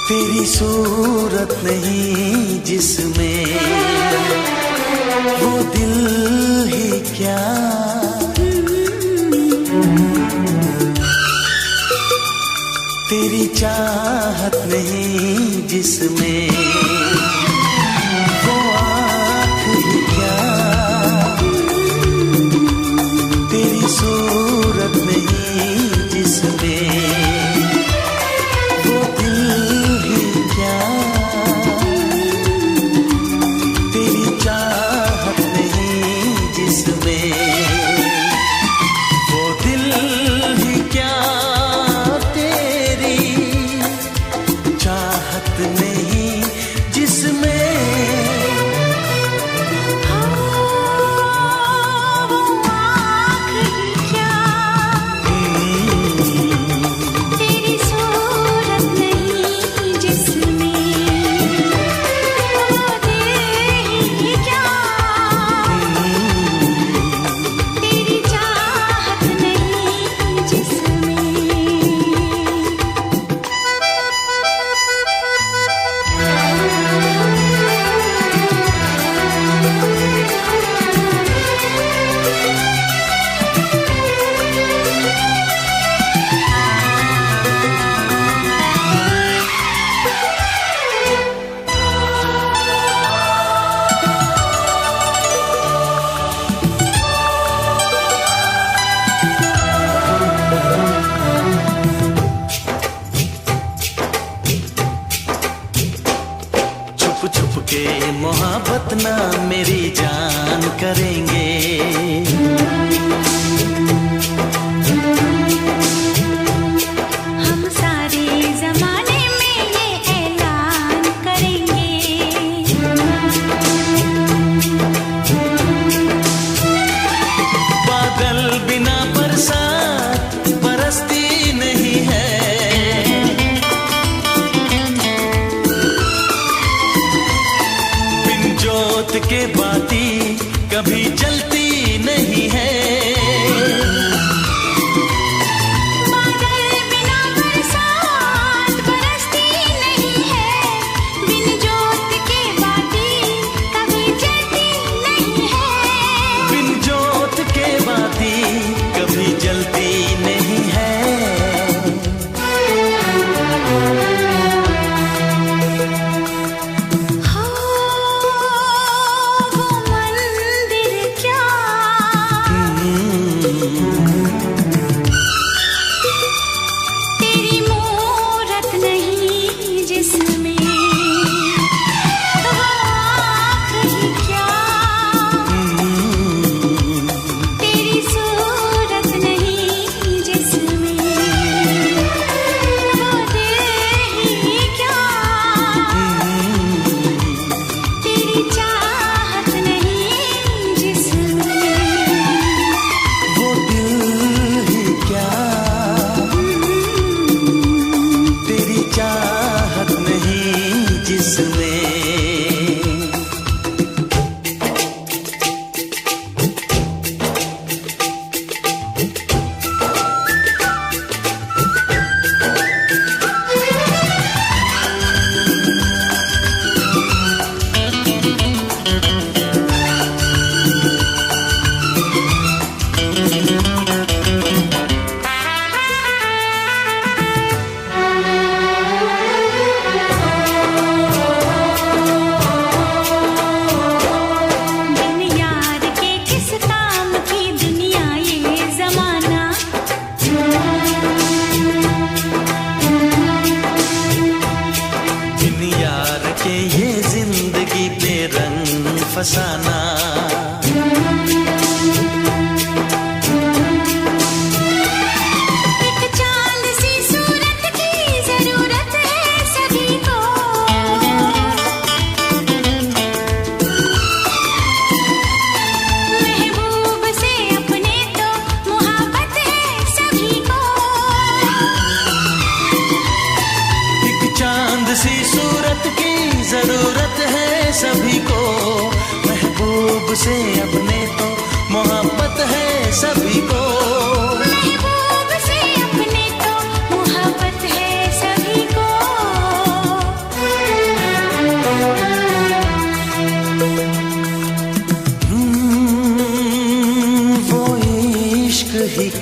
तेरी सूरत नहीं जिसमें वो दिल ही क्या, तेरी चाहत नहीं जिसमें वो आँख ही क्या, तेरी सूरत नहीं जिसमें वो दिल ही क्या, तेरी चाहत नहीं जिसमें वो दिल ही क्या, तेरी चाहत नहीं जिसमें छुप के मोहब्बत ना मेरी जान करेंगे, हम सारे जमाने में ये ऐलान करेंगे, बादल बिना बरसात बरसती नहीं है, के बाती कभी जलती नहीं है, बादल बिना बरसात बरसती नहीं है, बिन जोत के बाती कभी जलती नहीं है, बिन जोत के बाती कभी जलती नहीं है, तेरी मूरत नहीं जिसमें वो आँख ही क्या, तेरी सूरत नहीं जिसमें वो दिल ही क्या, तेरी चाहत नहीं जिसमें वो दिल ही क्या, तेरी चाहत नहीं जिसमें फसाना, एक चांद सी सूरत की जरूरत है सभी को, महबूब से अपने तो मोहब्बत है सभी को, एक चांद सी सूरत की जरूरत है सभी को, महबूब से अपने तो मोहब्बत है सभी को, महबूब से अपने तो मोहब्बत है सभी को।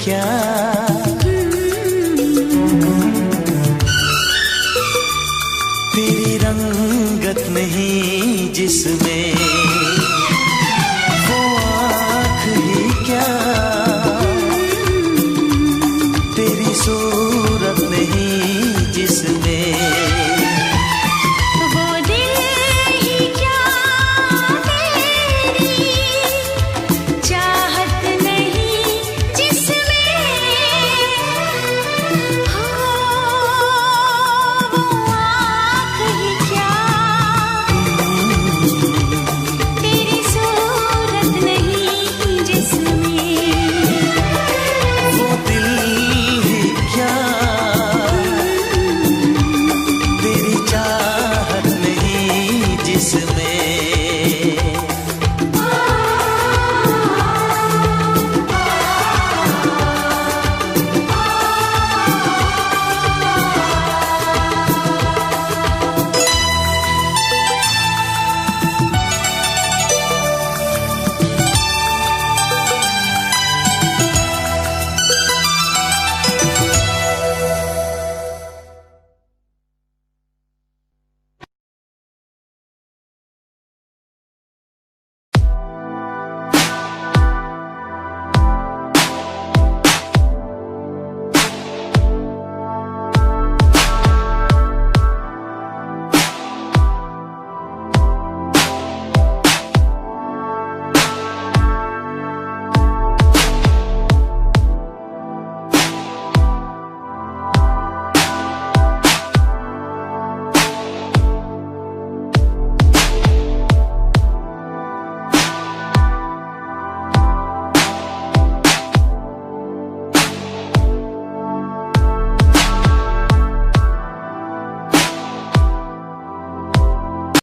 क्या? तेरी रंगत नहीं जिसमें